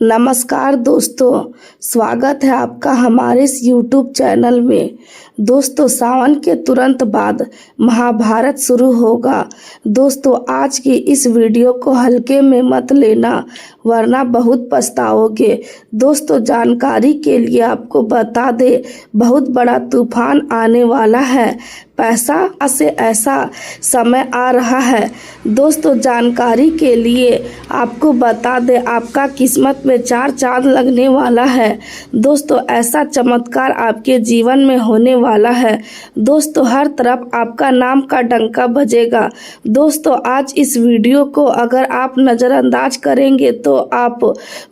नमस्कार दोस्तों, स्वागत है आपका हमारे इस YouTube चैनल में। दोस्तों, सावन के तुरंत बाद महाभारत शुरू होगा। दोस्तों, आज की इस वीडियो को हल्के में मत लेना, वरना बहुत पछताओगे। दोस्तों, जानकारी के लिए आपको बता दे, बहुत बड़ा तूफान आने वाला है। पैसा से ऐसा समय आ रहा है। दोस्तों, जानकारी के लिए आपको बता दे, आपका किस्मत में 4 चांद लगने वाला है। दोस्तों, ऐसा चमत्कार आपके जीवन में होने वाला है। दोस्तों, हर तरफ आपका नाम का डंका बजेगा। दोस्तों, आज इस वीडियो को अगर आप नज़रअंदाज करेंगे तो आप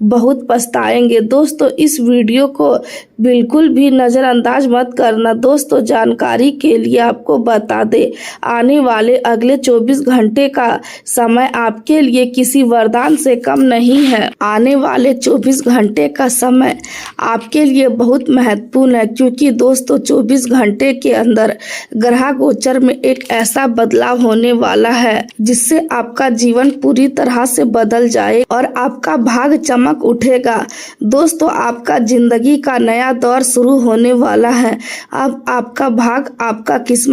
बहुत पछताएंगे। दोस्तों, इस वीडियो को बिल्कुल भी नज़रअंदाज मत करना। दोस्तों, जानकारी के लिए आपको बता दे, आने वाले अगले 24 घंटे का समय आपके लिए किसी वरदान से कम नहीं है। आने वाले 24 घंटे का समय आपके लिए बहुत महत्वपूर्ण है, क्योंकि दोस्तों 24 घंटे के अंदर ग्रह गोचर में एक ऐसा बदलाव होने वाला है जिससे आपका जीवन पूरी तरह से बदल जाए और आपका भाग चमक उठेगा। दोस्तों, आपका जिंदगी का नया दौर शुरू होने वाला है। अब आपका भाग, आपका किस्मत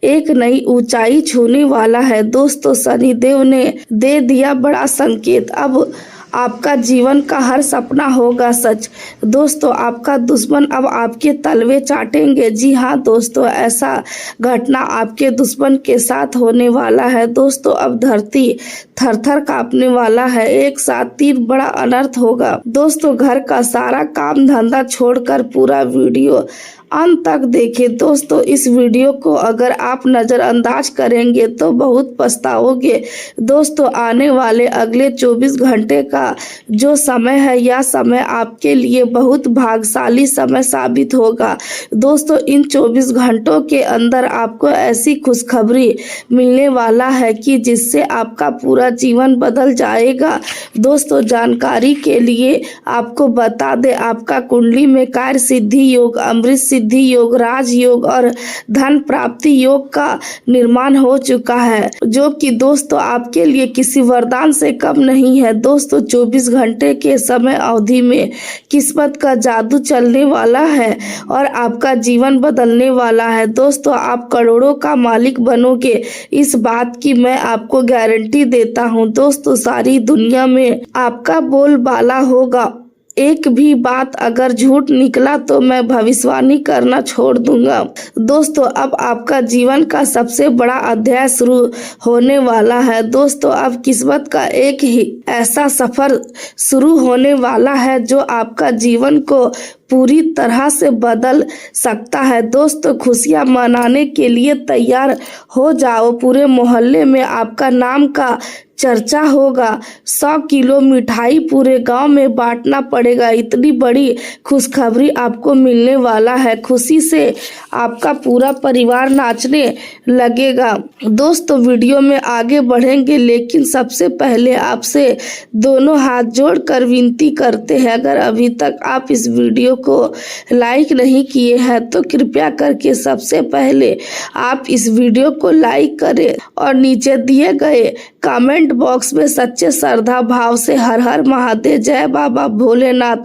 एक नई ऊंचाई छूने वाला है। दोस्तों, शनिदेव ने दे दिया बड़ा संकेत, अब आपका जीवन का हर सपना होगा सच। दोस्तों, आपका दुश्मन अब आपके तलवे चाटेंगे। जी हाँ दोस्तों, ऐसा घटना आपके दुश्मन के साथ होने वाला है। दोस्तों, अब धरती थर-थर कांपने वाला है। एक साथ 3 बड़ा अनर्थ होगा। दोस्तों, घर का सारा काम धंधा छोड़कर पूरा वीडियो अंत तक देखें। दोस्तों, इस वीडियो को अगर आप नज़रअंदाज करेंगे तो बहुत पछताओगे। दोस्तों, आने वाले अगले 24 घंटे का जो समय है, यह समय आपके लिए बहुत भाग्यशाली समय साबित होगा। दोस्तों, इन 24 घंटों के अंदर आपको ऐसी खुशखबरी मिलने वाला है कि जिससे आपका पूरा जीवन बदल जाएगा। दोस्तों, जानकारी के लिए आपको बता दें, आपका कुंडली में कार्य सिद्धि योग, अमृत सिद्धि योग, राज योग और धन प्राप्ति योग का निर्माण हो चुका है, जो कि दोस्तों आपके लिए किसी वरदान से कम नहीं है। दोस्तों, 24 घंटे के समय अवधि में किस्मत का जादू चलने वाला है और आपका जीवन बदलने वाला है। दोस्तों, आप करोड़ों का मालिक बनोगे, इस बात की मैं आपको गारंटी देता हूँ। दोस्तों, सारी दुनिया में आपका बोलबाला होगा। एक भी बात अगर झूठ निकला तो मैं भविष्यवाणी करना छोड़ दूंगा। दोस्तों, अब आपका जीवन का सबसे बड़ा अध्याय शुरू होने वाला है। दोस्तों, अब किस्मत का एक ही ऐसा सफर शुरू होने वाला है जो आपका जीवन को पूरी तरह से बदल सकता है। दोस्तों, खुशियां मनाने के लिए तैयार हो जाओ। पूरे मोहल्ले में आपका नाम का चर्चा होगा। 100 किलो मिठाई पूरे गांव में बांटना पड़ेगा। इतनी बड़ी खुशखबरी आपको मिलने वाला है। खुशी से आपका पूरा परिवार नाचने लगेगा। दोस्तों, वीडियो में आगे बढ़ेंगे, लेकिन सबसे पहले आपसे दोनों हाथ जोड़कर विनती करते हैं, अगर अभी तक आप इस वीडियो को लाइक नहीं किए हैं तो कृपया करके सबसे पहले आप इस वीडियो को लाइक करें और नीचे दिए गए कमेंट बॉक्स में सच्चे श्रद्धा भाव से हर हर महादेव, जय बाबा भोलेनाथ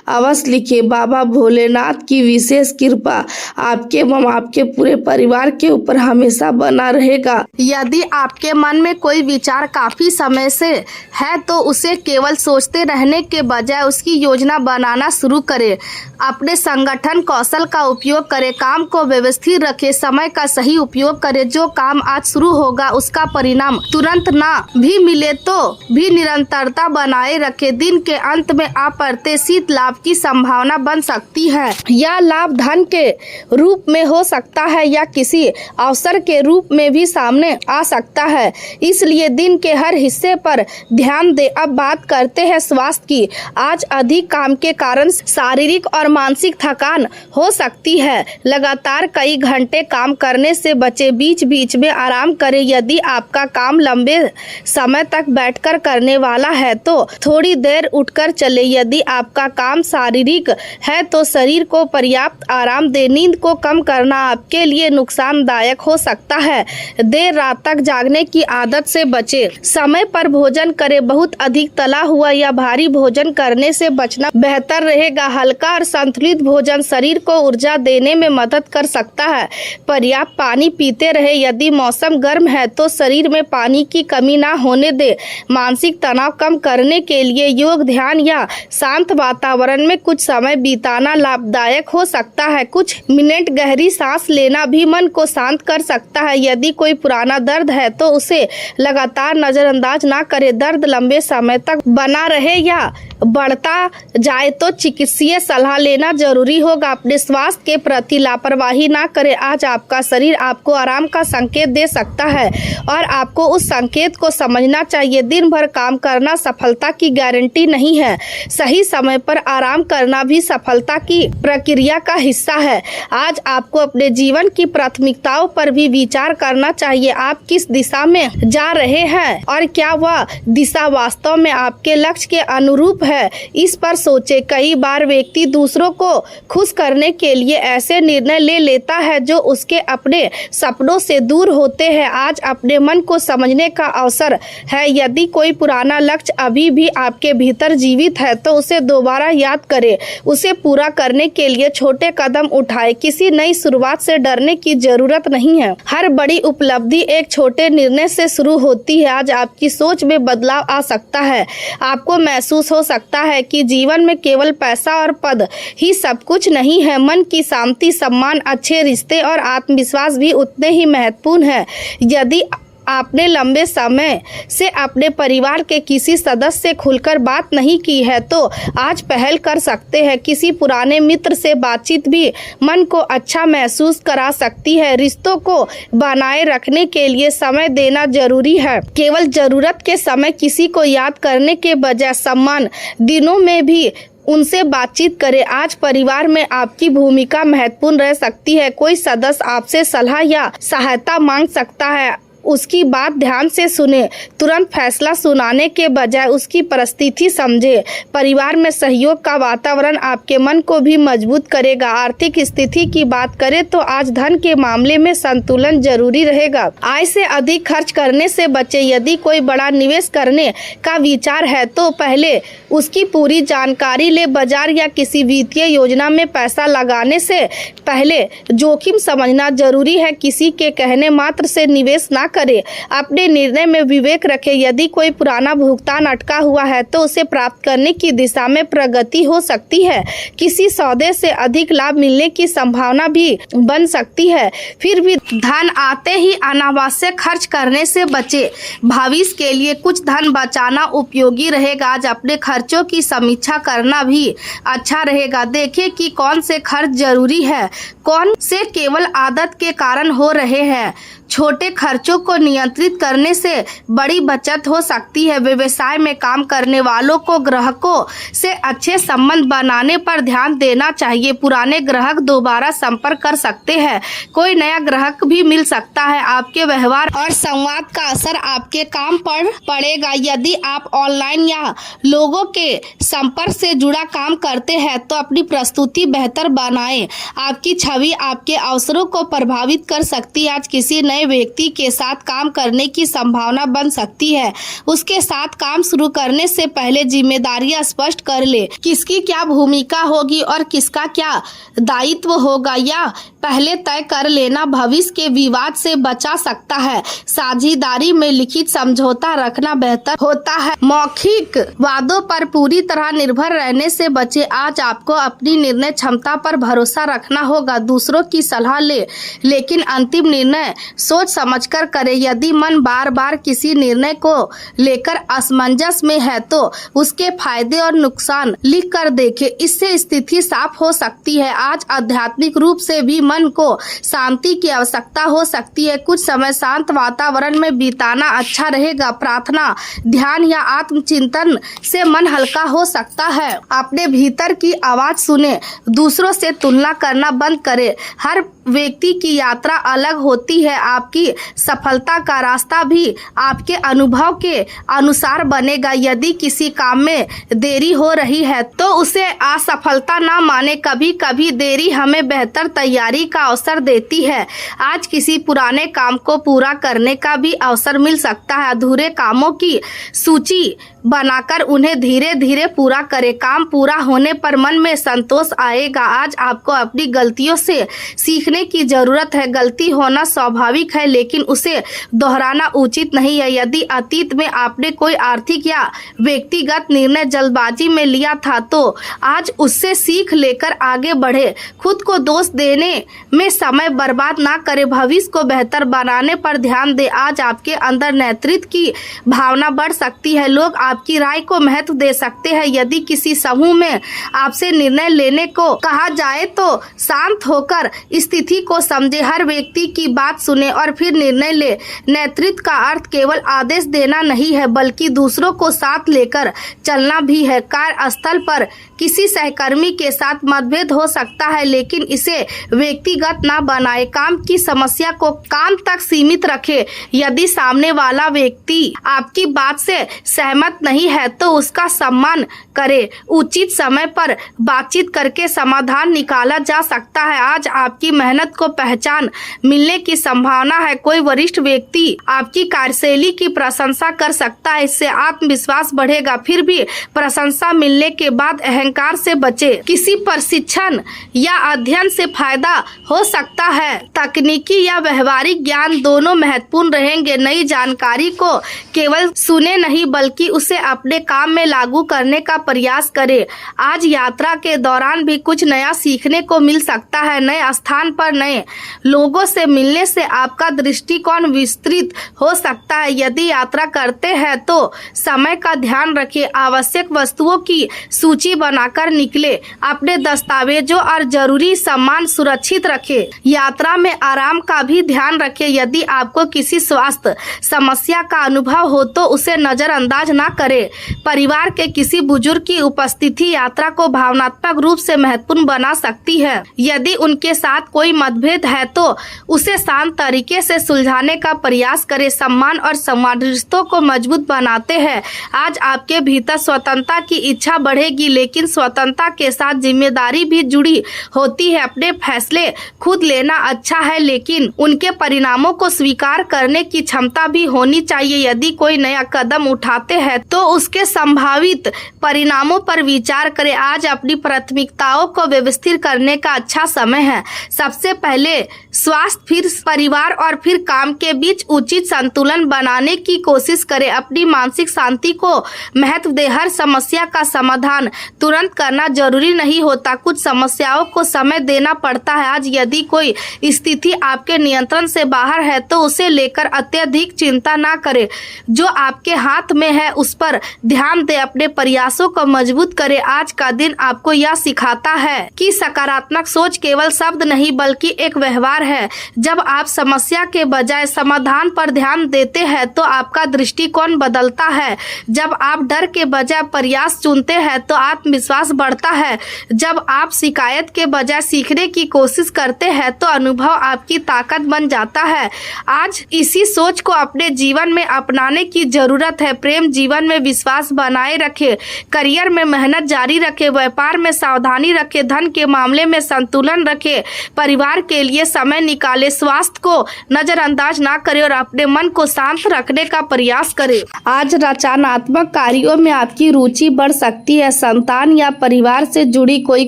अवश्य लिखिए। बाबा भोलेनाथ की विशेष कृपा आपके एवं आपके पूरे परिवार के ऊपर हमेशा बना रहेगा। यदि आपके मन में कोई विचार काफी समय से है तो उसे केवल सोचते रहने के बजाय उसकी योजना बनाना शुरू करें। अपने संगठन कौशल का उपयोग करें, काम को व्यवस्थित रखें, समय का सही उपयोग करें। जो काम आज शुरू होगा उसका परिणाम तुरंत ना भी मिले तो भी निरंतरता बनाए रखें। दिन के अंत में अप्रत्याशित लाभ की संभावना बन सकती है। यह लाभ धन के रूप में हो सकता है या किसी अवसर के रूप में भी सामने आ सकता है, इसलिए दिन के हर हिस्से पर ध्यान दें। अब बात करते हैं स्वास्थ्य की। आज अधिक काम के कारण शारीरिक शारीरिक और मानसिक थकान हो सकती है। लगातार कई घंटे काम करने से बचें, बीच बीच में आराम करें। यदि आपका काम लंबे समय तक बैठकर करने वाला है तो थोड़ी देर उठकर चले। यदि आपका काम शारीरिक है तो शरीर को पर्याप्त आराम दें। नींद को कम करना आपके लिए नुकसानदायक हो सकता है। देर रात तक जागने की आदत से बचें। समय पर भोजन करें। बहुत अधिक तला हुआ या भारी भोजन करने से बचना बेहतर रहेगा। हल्का और संतुलित भोजन शरीर को ऊर्जा देने में मदद कर सकता है। पर्याप्त पानी पीते रहे। यदि मौसम गर्म है तो शरीर में पानी की कमी ना होने दे। मानसिक तनाव कम करने के लिए योग, ध्यान या शांत वातावरण में कुछ समय बिताना लाभदायक हो सकता है। कुछ मिनट गहरी सांस लेना भी मन को शांत कर सकता है। यदि कोई पुराना दर्द है तो उसे लगातार नजरअंदाज ना करें। दर्द लंबे समय तक बना रहे या बढ़ता जाए तो चिकित्सीय सलाह लेना जरूरी होगा। अपने स्वास्थ्य के प्रति लापरवाही ना करें। आज आपका शरीर आपको आराम का संकेत दे सकता है और आपको उस संकेत को समझना चाहिए। दिन भर काम करना सफलता की गारंटी नहीं है। सही समय पर आराम करना भी सफलता की प्रक्रिया का हिस्सा है। आज आपको अपने जीवन की प्राथमिकताओं पर भी विचार करना चाहिए। आप किस दिशा में जा रहे हैं और क्या वह दिशा वास्तव में आपके लक्ष्य के अनुरूप है, इस पर सोचें। कई बार व्यक्ति दूसरों को खुश करने के लिए ऐसे निर्णय ले लेता है जो उसके अपने सपनों से दूर होते हैं। आज अपने मन को समझने का अवसर है। यदि कोई पुराना लक्ष्य अभी भी आपके भीतर जीवित है तो उसे दोबारा याद करें। उसे पूरा करने के लिए छोटे कदम उठाएं। किसी नई शुरुआत से डरने की जरूरत नहीं है। हर बड़ी उपलब्धि एक छोटे निर्णय से शुरू होती है। आज आपकी सोच में बदलाव आ सकता है। आपको महसूस हो सकता है कि जीवन में केवल पैसा और पद ही सब कुछ नहीं है। मन की शांति, सम्मान, अच्छे रिश्ते और आत्मविश्वास भी उतने ही महत्वपूर्ण है। यदि आपने लंबे समय से अपने परिवार के किसी सदस्य से खुलकर बात नहीं की है तो आज पहल कर सकते हैं। किसी पुराने मित्र से बातचीत भी मन को अच्छा महसूस करा सकती है। रिश्तों को बनाए रखने के लिए समय देना जरूरी है। केवल जरूरत के समय किसी को याद करने के बजाय सम्मान दिनों में भी उनसे बातचीत करें। आज परिवार में आपकी भूमिका महत्वपूर्ण रह सकती है। कोई सदस्य आपसे सलाह या सहायता मांग सकता है। उसकी बात ध्यान से सुने। तुरंत फैसला सुनाने के बजाय उसकी परिस्थिति समझे। परिवार में सहयोग का वातावरण आपके मन को भी मजबूत करेगा। आर्थिक स्थिति की बात करें तो आज धन के मामले में संतुलन जरूरी रहेगा। आय से अधिक खर्च करने से बचे। यदि कोई बड़ा निवेश करने का विचार है तो पहले उसकी पूरी जानकारी ले। बाजार या किसी वित्तीय योजना में पैसा लगाने से पहले जोखिम समझना जरूरी है। किसी के कहने मात्र से निवेश ना करें। अपने निर्णय में विवेक रखें। यदि कोई पुराना भुगतान अटका हुआ है तो उसे प्राप्त करने की दिशा में प्रगति हो सकती है। किसी सौदे से अधिक लाभ मिलने की संभावना भी बन सकती है। फिर भी धन आते ही अनावश्यक खर्च करने से बचे। भविष्य के लिए कुछ धन बचाना उपयोगी रहेगा। आज अपने खर्चों की समीक्षा करना भी अच्छा रहेगा। देखें कि कौन से खर्च जरूरी है, कौन से केवल आदत के कारण हो रहे हैं। छोटे खर्चों को नियंत्रित करने से बड़ी बचत हो सकती है। व्यवसाय में काम करने वालों को ग्राहकों से अच्छे संबंध बनाने पर ध्यान देना चाहिए। पुराने ग्राहक दोबारा संपर्क कर सकते हैं। कोई नया ग्राहक भी मिल सकता है। आपके व्यवहार और संवाद का असर आपके काम पर पड़ेगा। यदि आप ऑनलाइन या लोगों के संपर्क से जुड़ा काम करते हैं तो अपनी प्रस्तुति बेहतर बनाएं। आपकी छवि आपके अवसरों को प्रभावित कर सकती है। आज किसी नए व्यक्ति के साथ काम करने की संभावना बन सकती है। उसके साथ काम शुरू करने से पहले जिम्मेदारियां स्पष्ट कर ले। किसकी क्या भूमिका होगी और किसका क्या दायित्व होगा या पहले तय कर लेना भविष्य के विवाद से बचा सकता है। साझेदारी में लिखित समझौता रखना बेहतर होता है। मौखिक वादों पर पूरी तरह निर्भर रहने से बचे। आज आपको अपनी निर्णय क्षमता पर भरोसा रखना होगा। दूसरों की सलाह ले, लेकिन अंतिम निर्णय सोच समझकर करें। यदि मन बार बार किसी निर्णय को लेकर असमंजस में है तो उसके फायदे और नुकसान लिख कर देखें, इससे स्थिति साफ हो सकती है। आज आध्यात्मिक रूप से भी मन को शांति की आवश्यकता हो सकती है। कुछ समय शांत वातावरण में बिताना अच्छा रहेगा। प्रार्थना, ध्यान या आत्मचिंतन से मन हल्का हो सकता है। अपने भीतर की आवाज सुने, दूसरों से तुलना करना बंद करें। हर व्यक्ति की यात्रा अलग होती है। आपकी सफलता का रास्ता भी आपके अनुभव के अनुसार बनेगा। यदि किसी काम में देरी हो रही है तो उसे असफलता ना माने। कभी कभी देरी हमें बेहतर तैयारी का अवसर देती है। आज किसी पुराने काम को पूरा करने का भी अवसर मिल सकता है। अधूरे कामों की सूची बनाकर उन्हें धीरे धीरे पूरा करें। काम पूरा होने पर मन में संतोष आएगा। आज आपको अपनी गलतियों से सीखने की जरूरत है। गलती होना स्वाभाविक है, लेकिन उसे दोहराना उचित नहीं है। यदि अतीत में आपने कोई आर्थिक या व्यक्तिगत निर्णय जल्दबाजी में लिया था तो आज उससे सीख लेकर आगे बढ़े। खुद को दोष देने में समय बर्बाद ना करें। भविष्य को बेहतर बनाने पर ध्यान दें। आज आपके अंदर नेतृत्व की भावना बढ़ सकती है। लोग आपकी राय को महत्व दे सकते हैं। यदि किसी समूह में आपसे निर्णय लेने को कहा जाए तो शांत होकर स्थिति को समझे। हर व्यक्ति की बात सुने और फिर निर्णय ले। नेतृत्व का अर्थ केवल आदेश देना नहीं है, बल्कि दूसरों को साथ लेकर चलना भी है। कार्यस्थल पर किसी सहकर्मी के साथ मतभेद हो सकता है, लेकिन इसे व्यक्तिगत ना बनाए। काम की समस्या को काम तक सीमित रखे। यदि सामने वाला व्यक्ति आपकी बात से सहमत नहीं है तो उसका सम्मान करें। उचित समय पर बातचीत करके समाधान निकाला जा सकता है। आज आपकी मेहनत को पहचान मिलने की संभावना है। कोई वरिष्ठ व्यक्ति आपकी कार्यशैली की प्रशंसा कर सकता है, इससे आत्मविश्वास बढ़ेगा। फिर भी प्रशंसा मिलने के बाद अहंकार से बचे। किसी प्रशिक्षण या अध्ययन से फायदा हो सकता है। तकनीकी या व्यवहारिक ज्ञान दोनों महत्वपूर्ण रहेंगे। नई जानकारी को केवल सुने नहीं बल्कि उसे अपने काम में लागू करने का प्रयास करें। आज यात्रा के दौरान भी कुछ नया सीखने को मिल सकता है। नए स्थान पर नए लोगों से मिलने से आपका दृष्टिकोण विस्तृत हो सकता है। यदि यात्रा करते हैं तो समय का ध्यान रखें। आवश्यक वस्तुओं की सूची बनाकर निकले। अपने दस्तावेजों और जरूरी सामान सुरक्षित रखें। यात्रा में आराम का भी ध्यान रखें। यदि आपको किसी स्वास्थ्य समस्या का अनुभव हो तो उसे नजरअंदाज ना करें। परिवार के किसी बुजुर्ग की उपस्थिति यात्रा को भावनात्मक रूप से महत्वपूर्ण बना सकती है। यदि उनके साथ कोई मतभेद है तो उसे शांत तरीके से सुलझाने का प्रयास करें। सम्मान और संवाद रिश्तों को मजबूत बनाते हैं। आज आपके भीतर स्वतंत्रता की इच्छा बढ़ेगी, लेकिन स्वतंत्रता के साथ जिम्मेदारी भी जुड़ी होती है। अपने फैसले खुद लेना अच्छा है, लेकिन उनके परिणामों को स्वीकार करने की क्षमता भी होनी चाहिए। यदि कोई नया कदम उठाते हैं तो उसके संभावित परिणामों पर विचार करें। आज अपनी प्राथमिकताओं को व्यवस्थित करने का अच्छा समय है। सबसे पहले स्वास्थ्य, फिर परिवार और फिर काम के बीच उचित संतुलन बनाने की कोशिश करें। अपनी मानसिक शांति को महत्व दें। हर समस्या का समाधान तुरंत करना जरूरी नहीं होता। कुछ समस्याओं को समय देना पड़ता है। आज यदि कोई स्थिति आपके नियंत्रण से बाहर है तो उसे लेकर अत्यधिक चिंता ना करें। जो आपके हाथ में है उस पर ध्यान दें। अपने प्रयासों को मजबूत करें। आज का दिन आपको यह सिखाता है कि सकारात्मक सोच केवल शब्द नहीं बल्कि एक व्यवहार है। जब आप समस्या के बजाय समाधान पर ध्यान देते हैं तो आपका दृष्टिकोण बदलता है। जब आप डर के बजाय प्रयास चुनते हैं तो आत्मविश्वास बढ़ता है। जब आप शिकायत के बजाय सीखने की कोशिश करते हैं तो अनुभव आपकी ताकत बन जाता है। आज इसी सोच को अपने जीवन में अपनाने की जरूरत है। प्रेम जीवन में विश्वास बनाए रखें। करियर में मेहनत जारी रखें। व्यापार में सावधानी रखें। धन के मामले में संतुलन रखें। परिवार के लिए समय निकालें। स्वास्थ्य को नजरअंदाज ना करें और अपने मन को शांत रखने का प्रयास करें। आज रचनात्मक कार्यों में आपकी रुचि बढ़ सकती है। संतान या परिवार से जुड़ी कोई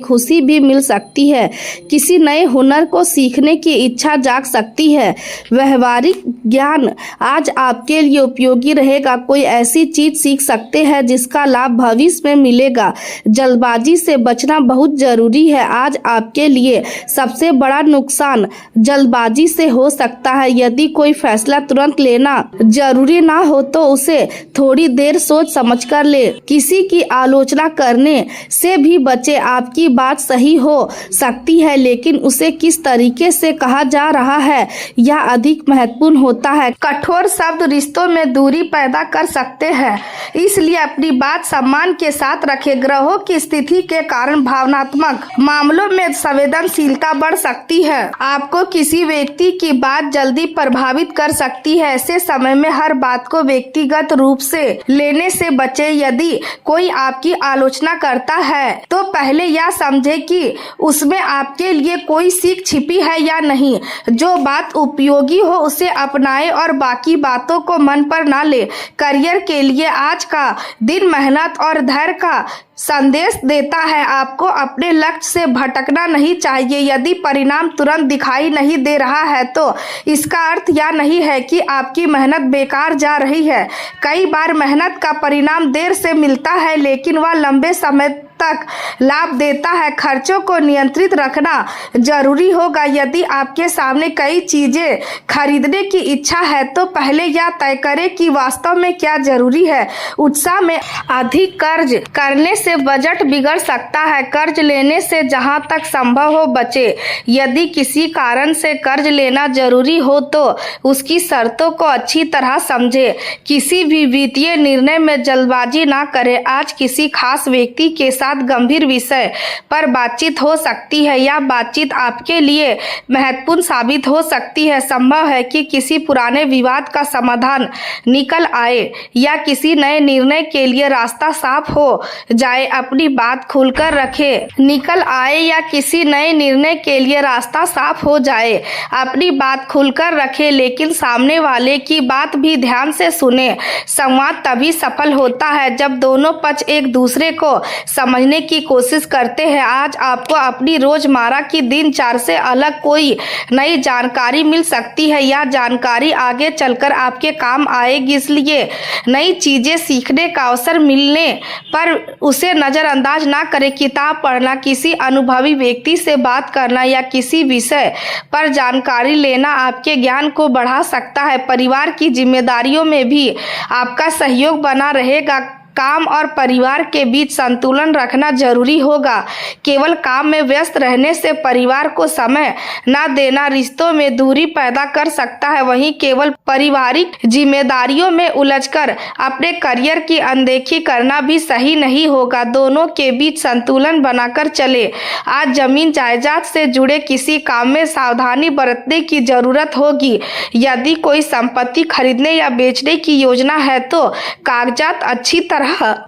खुशी भी मिल सकती है। किसी नए हुनर को सीखने की इच्छा जाग सकती है। व्यवहारिक ज्ञान आज आपके लिए उपयोगी रहेगा। कोई ऐसी चीज सीख सकते हैं जिसका लाभ भविष्य में मिलेगा। जल्दबाजी से बचना बहुत जरूरी है। आज आपके लिए सबसे बड़ा नुकसान जल्दबाजी से हो सकता है। यदि कोई फैसला तुरंत लेना जरूरी ना हो तो उसे थोड़ी देर सोच समझ कर ले। किसी की आलोचना करने से भी बचे। आपकी बात सही हो सकती है लेकिन उसे किस तरीके से कहा जा रहा है यह अधिक महत्वपूर्ण होता है। कठोर शब्द रिश्तों में दूरी पैदा कर सकते हैं, इसलिए अपनी बात सम्मान के साथ रखें। ग्रहों की स्थिति के कारण भावनात्मक मामलों में संवेदनशीलता बढ़ सकती है। आपको किसी व्यक्ति की बात जल्दी प्रभावित कर सकती है। ऐसे समय में हर बात को व्यक्तिगत रूप से लेने से बचे। यदि कोई आपकी आलोचना करता है तो पहले यह समझे कि उसमें आपके लिए कोई सीख छिपी है या नहीं। जो बात उपयोगी हो उसे अपनाएं और बाकी बातों को मन पर ना ले। करियर के लिए आज का दिन मेहनत और धैर्य का संदेश देता है। आपको अपने लक्ष्य से भटकना नहीं चाहिए। यदि परिणाम तुरंत दिखाई नहीं दे रहा है तो इसका अर्थ यह नहीं है कि आपकी मेहनत बेकार जा रही है। कई बार मेहनत का परिणाम देर से मिलता है लेकिन वह लंबे समय तक लाभ देता है। खर्चों को नियंत्रित रखना जरूरी होगा। यदि आपके सामने कई चीजें खरीदने की इच्छा है तो पहले यह तय करें कि वास्तव में क्या जरूरी है। उत्साह में अधिक कर्ज करने से बजट बिगड़ सकता है। कर्ज लेने से जहां तक संभव हो बचे। यदि किसी कारण से कर्ज लेना जरूरी हो तो उसकी शर्तों को अच्छी तरह समझे। किसी भी वित्तीय निर्णय में जल्दबाजी ना करें। आज किसी खास व्यक्ति के साथ गंभीर विषय पर बातचीत हो सकती है। यह बातचीत आपके लिए महत्वपूर्ण साबित हो सकती है। संभव है कि किसी पुराने विवाद का समाधान निकल आए या किसी नए निर्णय के लिए रास्ता साफ हो जाए। अपनी बात खुलकर रखें। निकल आए या किसी नए निर्णय के लिए रास्ता साफ हो जाए। अपनी बात खुलकर रखें लेकिन सामने वाले की बात भी ध्यान से सुने। संवाद तभी सफल होता है जब दोनों पक्ष एक दूसरे को समझने की कोशिश करते हैं। आज आपको अपनी रोजमर्रा की दिनचर्या से अलग कोई नई जानकारी मिल सकती है। यह जानकारी आगे चलकर आपके काम आएगी, इसलिए नई चीजें सीखने का अवसर मिलने पर उसे नजरअंदाज ना करें। किताब पढ़ना, किसी अनुभवी व्यक्ति से बात करना या किसी विषय पर जानकारी लेना आपके ज्ञान को बढ़ा सकता है। परिवार की जिम्मेदारियों में भी आपका सहयोग बना रहेगा। काम और परिवार के बीच संतुलन रखना जरूरी होगा। केवल काम में व्यस्त रहने से परिवार को समय न देना रिश्तों में दूरी पैदा कर सकता है। वहीं केवल पारिवारिक जिम्मेदारियों में उलझकर अपने करियर की अनदेखी करना भी सही नहीं होगा। दोनों के बीच संतुलन बनाकर चले। आज जमीन जायदाद से जुड़े किसी काम में सावधानी बरतने की जरूरत होगी। यदि कोई संपत्ति खरीदने या बेचने की योजना है तो कागजात अच्छी तरह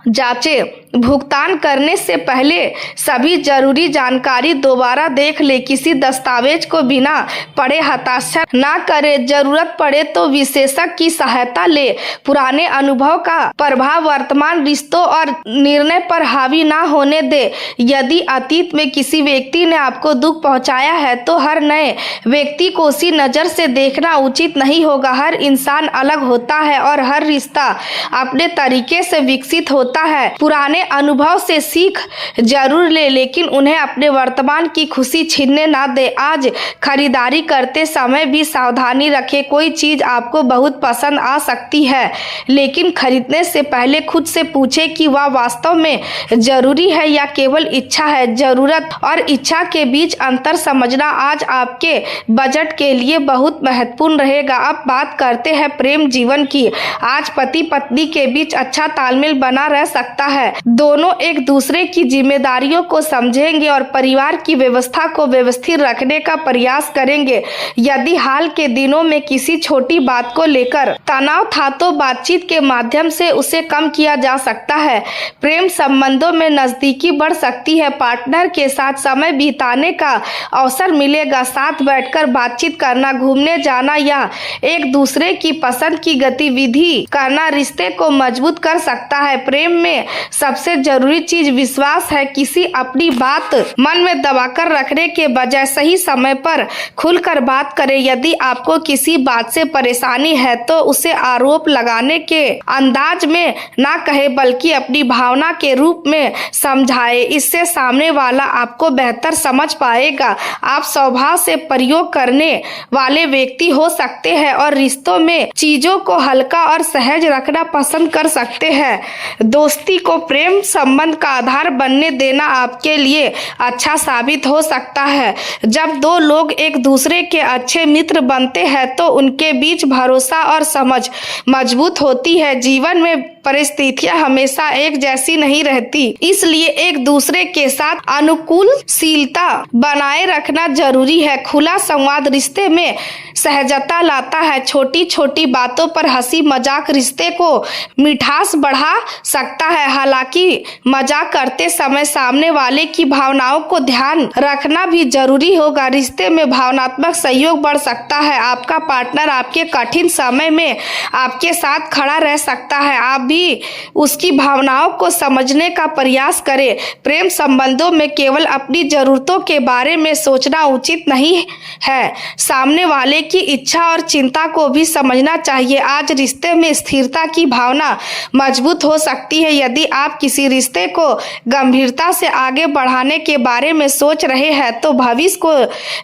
जांचे। भुगतान करने से पहले सभी जरूरी जानकारी दोबारा देख ले। किसी दस्तावेज को बिना पढ़े हस्ताक्षर ना करें। जरूरत पड़े तो विशेषज्ञ की सहायता ले। पुराने अनुभव का प्रभाव वर्तमान रिश्तों और निर्णय पर हावी ना होने दे। यदि अतीत में किसी व्यक्ति ने आपको दुख पहुंचाया है तो हर नए व्यक्ति को उसी नजर से देखना उचित नहीं होगा। हर इंसान अलग होता है और हर रिश्ता अपने तरीके से विकसित होता है। पुराने अनुभव से सीख जरूर ले लेकिन उन्हें अपने वर्तमान की खुशी छीनने ना दे। आज खरीदारी करते समय भी सावधानी रखें। कोई चीज आपको बहुत पसंद आ सकती है लेकिन खरीदने से पहले खुद से पूछें कि वह वास्तव में जरूरी है या केवल इच्छा है। जरूरत और इच्छा के बीच अंतर समझना आज आपके बजट के लिए बहुत महत्वपूर्ण रहेगा। अब बात करते हैं प्रेम जीवन की। आज पति पत्नी के बीच अच्छा तालमेल बना रह सकता है। दोनों एक दूसरे की जिम्मेदारियों को समझेंगे और परिवार की व्यवस्था को व्यवस्थित रखने का प्रयास करेंगे। यदि हाल के दिनों में किसी छोटी बात को लेकर तनाव था तो बातचीत के माध्यम से उसे कम किया जा सकता है। प्रेम संबंधों में नजदीकी बढ़ सकती है। पार्टनर के साथ समय बिताने का अवसर मिलेगा। साथ बैठकर बातचीत करना, घूमने जाना या एक दूसरे की पसंद की गतिविधि करना रिश्ते को मजबूत कर सकता है। प्रेम में सबसे सबसे जरूरी चीज विश्वास है। किसी अपनी बात मन में दबाकर रखने के बजाय सही समय पर खुलकर बात करें। यदि आपको किसी बात से परेशानी है तो उसे आरोप लगाने के अंदाज में ना कहे बल्कि अपनी भावना के रूप में समझाए। इससे सामने वाला आपको बेहतर समझ पाएगा। आप स्वभाव से प्रयोग करने वाले व्यक्ति हो सकते हैं और रिश्तों में चीजों को हल्का और सहज रखना पसंद कर सकते हैं। दोस्ती को प्रेम संबंध का आधार बनने देना आपके लिए अच्छा साबित हो सकता है। जब दो लोग एक दूसरे के अच्छे मित्र बनते हैं तो उनके बीच भरोसा और समझ मजबूत होती है। जीवन में परिस्थितियां हमेशा एक जैसी नहीं रहती, इसलिए एक दूसरे के साथ अनुकूलशीलता बनाए रखना जरूरी है। खुला संवाद रिश्ते में सहजता लाता है। छोटी छोटी बातों पर हंसी मजाक रिश्ते को मिठास बढ़ा सकता है। हालांकि मजाक करते समय सामने वाले की भावनाओं को ध्यान रखना भी जरूरी होगा। रिश्ते में भावनात्मक सहयोग बढ़ सकता है। आपका पार्टनर आपके कठिन समय में आपके साथ खड़ा रह सकता है। आप भी उसकी भावनाओं को समझने का प्रयास करें। प्रेम संबंधों में केवल अपनी जरूरतों के बारे में सोचना उचित नहीं है, सामने वाले की इच्छा और चिंता को भी समझना चाहिए। आज रिश्ते में स्थिरता की भावना मजबूत हो सकती है। यदि आप किसी रिश्ते को गंभीरता से आगे बढ़ाने के बारे में सोच रहे हैं तो भविष्य को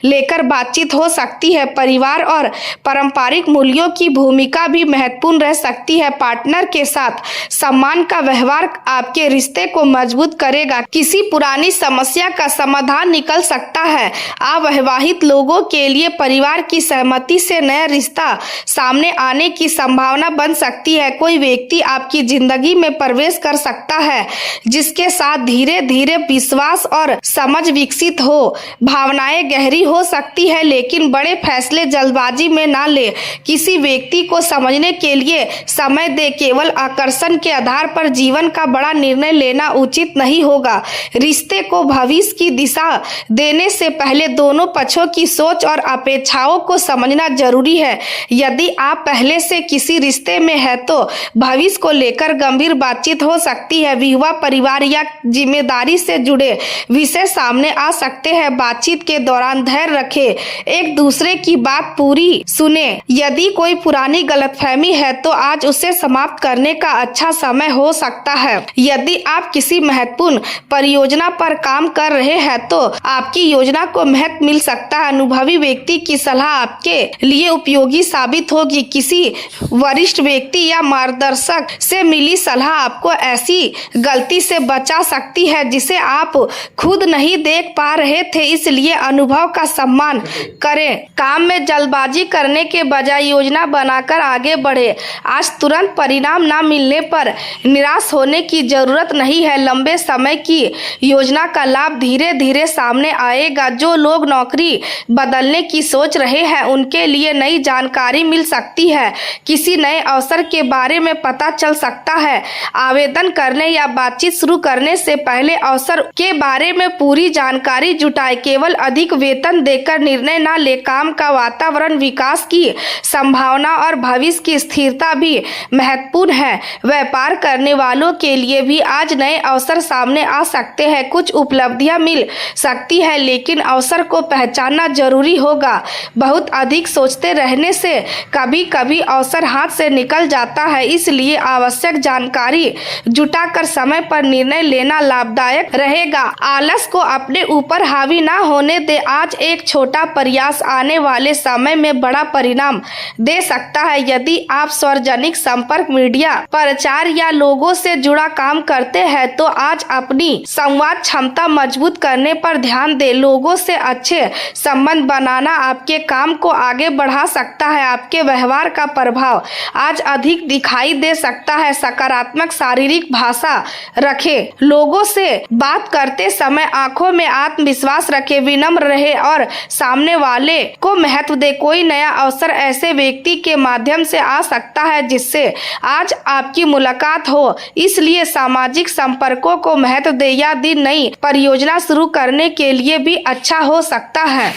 लेकर बातचीत हो सकती है। परिवार और पारंपरिक मूल्यों की भूमिका भी महत्वपूर्ण रह सकती है। पार्टनर के साथ सम्मान का व्यवहार आपके रिश्ते को मजबूत करेगा। किसी पुरानी समस्या का समाधान निकल सकता है। अविवाहित लोगों के लिए परिवार की सहमति से नया रिश्ता सामने आने की संभावना बन सकती है। कोई व्यक्ति आपकी जिंदगी में प्रवेश कर सकता है जिसके साथ धीरे धीरे विश्वास और समझ विकसित हो। भावनाएं गहरी हो सकती है लेकिन बड़े फैसले जल्दबाजी में ना ले। किसी व्यक्ति को समझने के लिए समय दे। केवल आकर्षण के आधार पर जीवन का बड़ा निर्णय लेना उचित नहीं होगा। रिश्ते को भविष्य की दिशा देने से पहले दोनों पक्षों की सोच और अपेक्षाओं को समझना जरूरी है। यदि आप पहले से किसी रिश्ते में हैं तो भविष्य को लेकर गंभीर बातचीत हो सकती है। विवाह, परिवार या जिम्मेदारी से जुड़े विषय सामने आ सकते हैं। बातचीत के दौरान धैर्य रखें, एक दूसरे की बात पूरी सुने। यदि कोई पुरानी गलतफहमी है तो आज उसे समाप्त करने का अच्छा समय हो सकता है। यदि आप किसी महत्वपूर्ण परियोजना पर काम कर रहे हैं तो आपकी योजना को महत्व मिल सकता है। अनुभवी व्यक्ति की सलाह आपके लिए उपयोगी साबित होगी। किसी वरिष्ठ व्यक्ति या मार्गदर्शक से मिली सलाह आपको ऐसी गलती से बचा सकती है जिसे आप खुद नहीं देख पा रहे थे, इसलिए अनुभव का सम्मान करें। काम में जल्दबाजी करने के बजाय योजना बनाकर आगे बढ़े। आज तुरंत परिणाम न मिलने पर निराश होने की जरूरत नहीं है। लंबे समय की योजना का लाभ धीरे धीरे सामने आएगा। जो लोग नौकरी बदलने की सोच रहे हैं उनके लिए नई जानकारी मिल सकती है। किसी नए अवसर के बारे में पता चल सकता है। आवेदन करने या बातचीत शुरू करने से पहले अवसर के बारे में पूरी जानकारी जुटाए। केवल अधिक वेतन देकर निर्णय न ले। काम का वातावरण, विकास की संभावना और भविष्य की स्थिरता भी महत्वपूर्ण है। व्यापार करने वालों के लिए भी आज नए अवसर सामने आ सकते हैं। कुछ उपलब्धियां मिल सकती है लेकिन अवसर को पहचानना जरूरी होगा। बहुत अधिक सोचते रहने से कभी कभी अवसर हाथ से निकल जाता है, इसलिए आवश्यक जानकारी जुटाकर समय पर निर्णय लेना लाभदायक रहेगा। आलस को अपने ऊपर हावी ना होने दे। आज एक छोटा प्रयास आने वाले समय में बड़ा परिणाम दे सकता है। यदि आप सार्वजनिक संपर्क, मीडिया प्रचार या लोगों से जुड़ा काम करते हैं तो आज अपनी संवाद क्षमता मजबूत करने पर ध्यान दें। लोगों से अच्छे संबंध बनाना आपके काम को आगे बढ़ा सकता है। आपके व्यवहार का प्रभाव आज अधिक दिखाई दे सकता है। सकारात्मक शारीरिक भाषा रखें। लोगों से बात करते समय आंखों में आत्मविश्वास रखें, विनम्र रहे और सामने वाले को महत्व दे। कोई नया अवसर ऐसे व्यक्ति के माध्यम से आ सकता है जिससे आज आपकी मुलाकात हो, इसलिए सामाजिक संपर्कों को महत्व दे। या दिन नई परियोजना शुरू करने के लिए भी अच्छा हो सकता है।